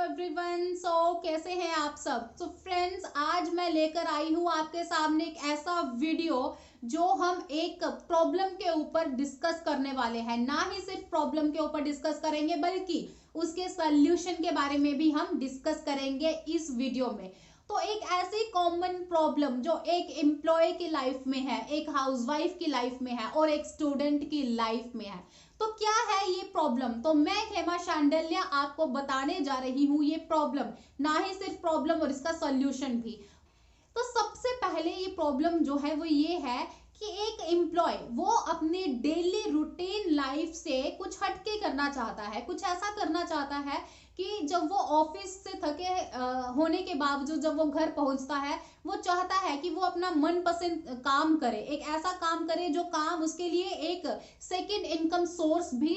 Everyone. कैसे हैं आप सब। फ्रेंड्स, आज मैं लेकर आई हूँ आपके सामने एक ऐसा वीडियो जो हम एक प्रॉब्लम के ऊपर डिस्कस करने वाले हैं। ना ही सिर्फ प्रॉब्लम के ऊपर डिस्कस करेंगे बल्कि उसके सॉल्यूशन के बारे में भी हम डिस्कस करेंगे इस वीडियो में। तो एक ऐसी कॉमन प्रॉब्लम जो एक एम्प्लॉय की लाइफ में है, एक हाउसवाइफ की लाइफ में है और एक स्टूडेंट की लाइफ में है। तो क्या है ये प्रॉब्लम? तो मैं हेमा शांडिल्य आपको बताने जा रही हूँ ये प्रॉब्लम, ना ही सिर्फ प्रॉब्लम और इसका सॉल्यूशन भी। तो सबसे पहले ये प्रॉब्लम जो है वो ये है कि एक एम्प्लॉय वो अपनी डेली रूटीन लाइफ से कुछ हटके करना चाहता है, कुछ ऐसा करना चाहता है कि जब वो ऑफिस से थके होने के बावजूद जब वो घर पहुंचता है, वो चाहता है कि वो अपना मनपसंद काम करे, एक ऐसा काम करे जो काम उसके लिए एक सेकेंड इनकम सोर्स भी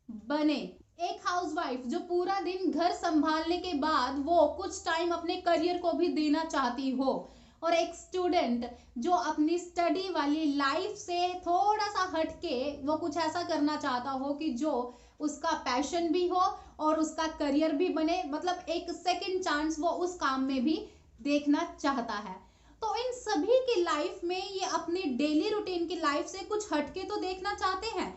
बने। एक हाउसवाइफ जो पूरा दिन घर संभालने के बाद वो कुछ टाइम अपने करियर को भी देना चाहती हो, और एक स्टूडेंट जो अपनी स्टडी वाली लाइफ से थोड़ा सा हटके वो कुछ ऐसा करना चाहता हो कि जो उसका पैशन भी हो और उसका करियर भी बने, मतलब एक सेकंड चांस वो उस काम में भी देखना चाहता है। तो इन सभी की लाइफ में ये अपनी डेली रूटीन की लाइफ से कुछ हटके तो देखना चाहते हैं,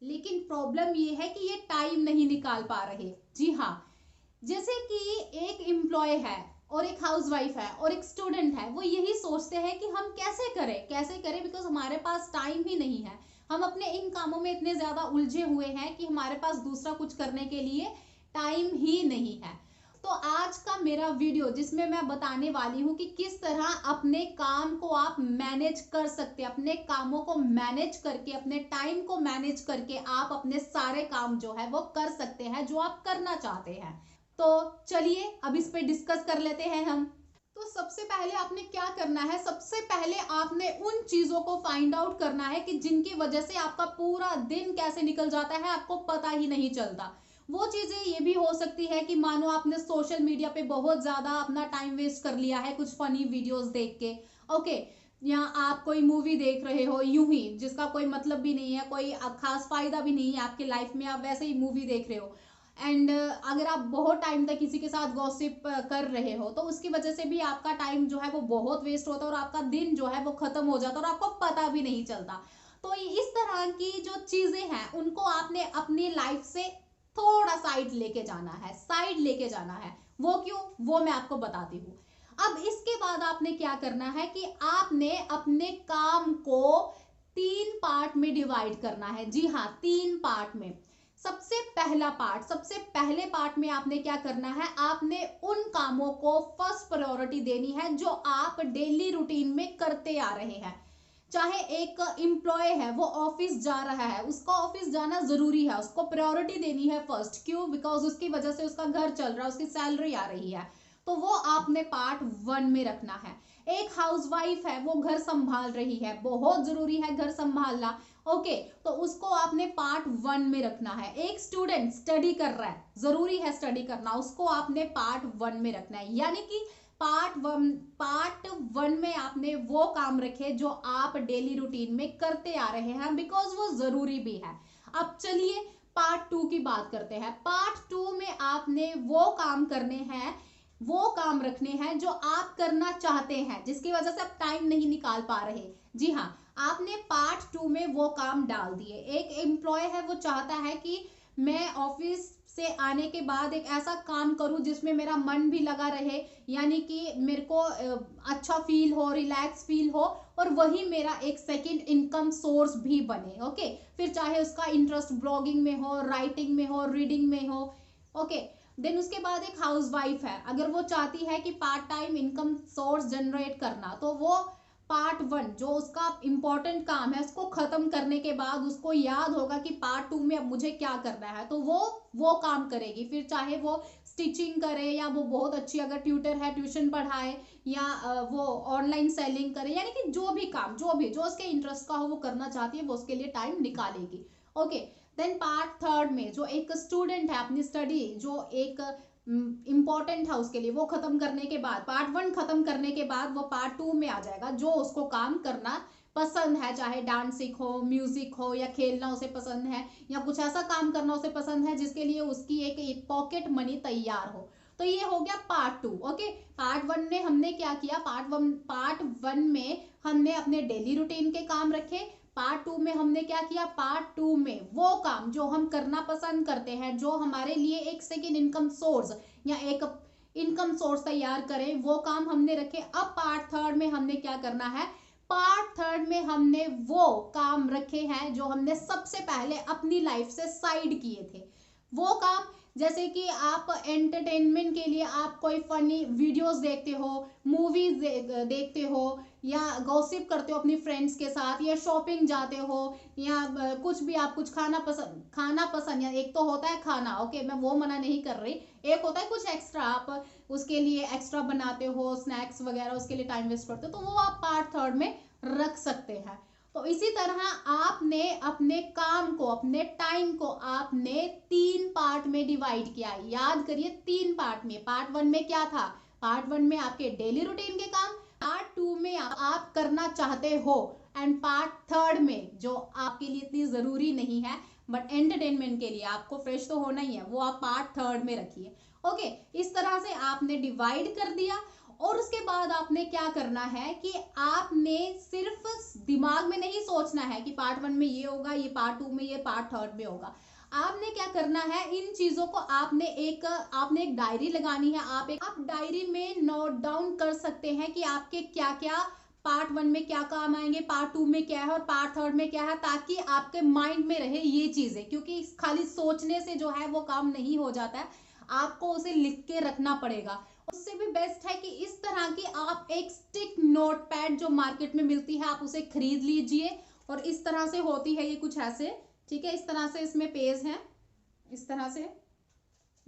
लेकिन प्रॉब्लम ये है कि ये टाइम नहीं निकाल पा रहे। जी हाँ, जैसे कि एक एम्प्लॉय है और एक हाउसवाइफ है और एक स्टूडेंट है, वो यही सोचते हैं कि हम कैसे करें बिकॉज हमारे पास टाइम ही नहीं है। हम अपने इन कामों में इतने ज्यादा उलझे हुए हैं कि हमारे पास दूसरा कुछ करने के लिए टाइम ही नहीं है। तो आज का मेरा वीडियो जिसमें मैं बताने वाली हूँ कि किस तरह अपने काम को आप मैनेज कर सकते हैं, अपने कामों को मैनेज करके, अपने टाइम को मैनेज करके आप अपने सारे काम जो है वो कर सकते हैं जो आप करना चाहते हैं। तो चलिए अब इस पे डिस्कस कर लेते हैं हम। तो सबसे पहले आपने क्या करना है, सबसे पहले आपने उन चीजों को फाइंड आउट करना है कि जिनकी वजह से आपका पूरा दिन कैसे निकल जाता है, आपको पता ही नहीं चलता। वो चीजें ये भी हो सकती है कि मानो आपने सोशल मीडिया पे बहुत ज्यादा अपना टाइम वेस्ट कर लिया है कुछ फनी वीडियोस देख के, ओके, या आप कोई मूवी देख रहे हो यूं ही जिसका कोई मतलब भी नहीं है, कोई खास फायदा भी नहीं है आपकी लाइफ में, आप वैसे ही मूवी देख रहे हो। एंड अगर आप बहुत टाइम तक किसी के साथ गॉसिप कर रहे हो तो उसकी वजह से भी आपका टाइम जो है वो बहुत वेस्ट होता है और आपका दिन जो है वो खत्म हो जाता है और आपको पता भी नहीं चलता। तो इस तरह की जो चीजें हैं उनको आपने अपनी लाइफ से थोड़ा साइड लेके जाना है। वो क्यों, वो मैं आपको बताती हूँ। अब इसके बाद आपने क्या करना है कि आपने अपने काम को 3 पार्ट में डिवाइड करना है। जी हाँ, 3 पार्ट में। सबसे पहले पार्ट में आपने क्या करना है, आपने उन कामों को फर्स्ट प्रायोरिटी देनी है जो आप डेली रूटीन में करते आ रहे हैं। चाहे एक एम्प्लॉय है वो ऑफिस जा रहा है, उसका ऑफिस जाना जरूरी है, उसको प्रायोरिटी देनी है फर्स्ट। क्यों? बिकॉज उसकी वजह से उसका घर चल रहा है, उसकी सैलरी आ रही है, तो वो आपने पार्ट 1 में रखना है। एक हाउसवाइफ है वो घर संभाल रही है, बहुत जरूरी है घर संभालना, ओके, तो उसको आपने पार्ट 1 में रखना है। एक स्टूडेंट स्टडी कर रहा है, जरूरी है स्टडी करना, उसको आपने पार्ट 1 में रखना है। यानी कि पार्ट 1 में आपने वो काम रखे जो आप डेली रूटीन में करते आ रहे हैं, बिकॉज वो जरूरी भी है। अब चलिए पार्ट 2 की बात करते हैं। पार्ट 2 में आपने वो काम करने हैं, वो काम रखने हैं जो आप करना चाहते हैं, जिसकी वजह से आप टाइम नहीं निकाल पा रहे। जी हाँ, आपने पार्ट 2 में वो काम डाल दिए। एक एम्प्लॉय है वो चाहता है कि मैं ऑफिस से आने के बाद एक ऐसा काम करूं जिसमें मेरा मन भी लगा रहे, यानी कि मेरे को अच्छा फील हो, रिलैक्स फील हो, और वही मेरा एक सेकंड इनकम सोर्स भी बने। ओके, फिर चाहे उसका इंटरेस्ट ब्लॉगिंग में हो, राइटिंग में हो, रीडिंग में हो, ओके। देन उसके बाद एक हाउसवाइफ है, अगर वो चाहती है कि part time income source generate करना, तो वो पार्ट 1 जो उसका इंपॉर्टेंट काम है उसको खत्म करने के बाद उसको याद होगा कि पार्ट 2 में अब मुझे क्या करना है, तो वो काम करेगी। फिर चाहे वो स्टिचिंग करे, या वो बहुत अच्छी अगर ट्यूटर है ट्यूशन पढ़ाए, या वो ऑनलाइन सेलिंग करे, यानी कि जो भी काम जो उसके इंटरेस्ट का हो वो करना चाहती है, वो उसके लिए टाइम निकालेगी। ओके, देन पार्ट 3 में जो एक स्टूडेंट है अपनी स्टडी जो एक इंपॉर्टेंट है उसके लिए, वो खत्म करने के बाद, पार्ट 1 खत्म करने के बाद वो पार्ट 2 में आ जाएगा जो उसको काम करना पसंद है, चाहे डांसिंग हो, म्यूजिक हो, या खेलना उसे पसंद है, या कुछ ऐसा काम करना उसे पसंद है जिसके लिए उसकी एक पॉकेट मनी तैयार हो। तो ये हो गया पार्ट 2। ओके, पार्ट 1 में हमने क्या किया, पार्ट वन में हमने अपने डेली रूटीन के काम रखे। पार्ट 2 में हमने क्या किया, पार्ट 2 में वो काम जो हम करना पसंद करते हैं, जो हमारे लिए एक सेकेंड इनकम सोर्स या एक इनकम सोर्स तैयार करें, वो काम हमने रखे। अब पार्ट 3 में हमने क्या करना है, पार्ट 3 में हमने वो काम रखे हैं जो हमने सबसे पहले अपनी लाइफ से साइड किए थे। वो काम जैसे कि आप एंटरटेनमेंट के लिए आप कोई फनी वीडियोस देखते हो, मूवीज देखते हो, या गॉसिप करते हो अपनी फ्रेंड्स के साथ, या शॉपिंग जाते हो, या कुछ भी आप कुछ खाना पसंद या एक तो होता है खाना, ओके मैं वो मना नहीं कर रही, एक होता है कुछ एक्स्ट्रा, आप उसके लिए एक्स्ट्रा बनाते हो स्नैक्स वगैरह, उसके लिए टाइम वेस्ट करते हो, तो वो आप पार्ट 3 में रख सकते हैं। तो इसी तरह आपने अपने काम को, अपने टाइम को आपने 3 पार्ट में डिवाइड किया। याद करिए 3 पार्ट में। पार्ट 1 में क्या था, पार्ट 1 में आपके डेली रूटीन के काम, पार्ट 2 में आप करना चाहते हो, एंड पार्ट 3 में जो आपके लिए इतनी जरूरी नहीं है बट एंटरटेनमेंट के लिए आपको फ्रेश तो होना ही है, वो आप पार्ट 3 में रखिए। ओके, इस तरह से आपने डिवाइड कर दिया। और उसके बाद आपने क्या करना है कि आपने सिर्फ दिमाग में नहीं सोचना है कि पार्ट 1 में ये होगा, ये पार्ट 2 में, ये पार्ट 3 में होगा। आपने क्या करना है, इन चीजों को आपने एक डायरी लगानी है। आप डायरी में नोट डाउन कर सकते हैं कि आपके क्या क्या पार्ट 1 में क्या काम आएंगे, पार्ट 2 में क्या है और पार्ट 3 में क्या है, ताकि आपके माइंड में रहे ये चीजें, क्योंकि खाली सोचने से जो है वो काम नहीं हो जाता है, आपको उसे लिख के रखना पड़ेगा। उससे भी बेस्ट है कि इस तरह की आप एक स्टिक नोट पैड जो मार्केट में मिलती है आप उसे खरीद लीजिए, और इस तरह से होती है ये कुछ ऐसे, ठीक है, इस तरह से इसमें पेज है, इस तरह से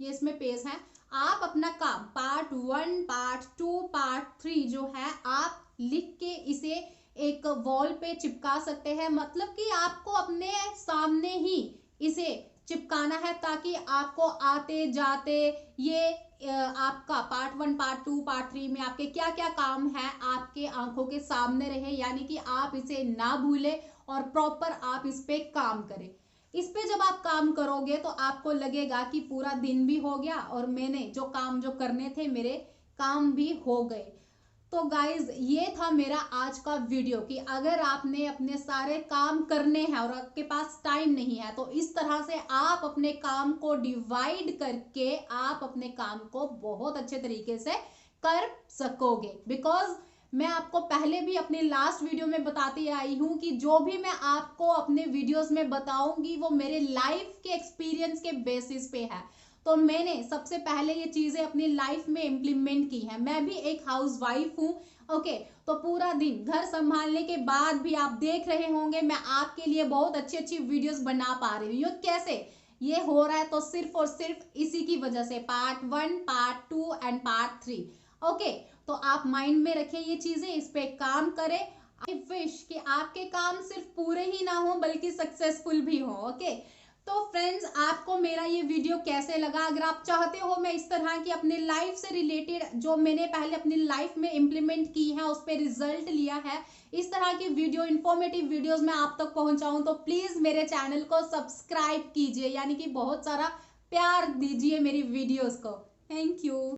ये इसमें पेज है। आप अपना काम पार्ट 1, पार्ट 2, पार्ट 3 जो है आप लिख के इसे एक वॉल पे चिपका सकते हैं, मतलब कि आपको अपने सामने ही इसे चिपकाना है, ताकि आपको आते जाते ये आपका पार्ट 1, पार्ट 2, पार्ट 3 में आपके क्या क्या काम है आपके आंखों के सामने रहे, यानी कि आप इसे ना भूले और प्रॉपर आप इस पे काम करें। इस पे जब आप काम करोगे तो आपको लगेगा कि पूरा दिन भी हो गया और मैंने जो काम जो करने थे मेरे काम भी हो गए। तो गाइज ये था मेरा आज का वीडियो कि अगर आपने अपने सारे काम करने हैं और आपके पास टाइम नहीं है, तो इस तरह से आप अपने काम को डिवाइड करके आप अपने काम को बहुत अच्छे तरीके से कर सकोगे। बिकॉज मैं आपको पहले भी अपने लास्ट वीडियो में बताती आई हूं कि जो भी मैं आपको अपने वीडियोस में बताऊंगी वो मेरे लाइफ के एक्सपीरियंस के बेसिस पे है। तो मैंने सबसे पहले ये चीजें अपनी लाइफ में इम्प्लीमेंट की है। मैं भी एक हाउसवाइफ हूँ, ओके, तो पूरा दिन घर संभालने के बाद भी आप देख रहे होंगे मैं आपके लिए बहुत अच्छी अच्छी वीडियोस बना पा रही हूँ। ये कैसे ये हो रहा है, तो सिर्फ और सिर्फ इसी की वजह से, part 1, part 2 and part 3। Okay, तो आप माइंड में रखें ये चीजें, इस पे काम करें। आई विश कि आपके काम सिर्फ पूरे ही ना हो बल्कि सक्सेसफुल भी हो। ओके, तो फ्रेंड्स आपको मेरा ये वीडियो कैसे लगा? अगर आप चाहते हो मैं इस तरह की अपने लाइफ से रिलेटेड जो मैंने पहले अपनी लाइफ में इंप्लीमेंट की है उस पर रिजल्ट लिया है, इस तरह की वीडियो, इंफॉर्मेटिव वीडियोस मैं आप तक पहुंचाऊं, तो प्लीज मेरे चैनल को सब्सक्राइब कीजिए, यानी कि बहुत सारा प्यार दीजिए मेरी वीडियोस को। Thank you.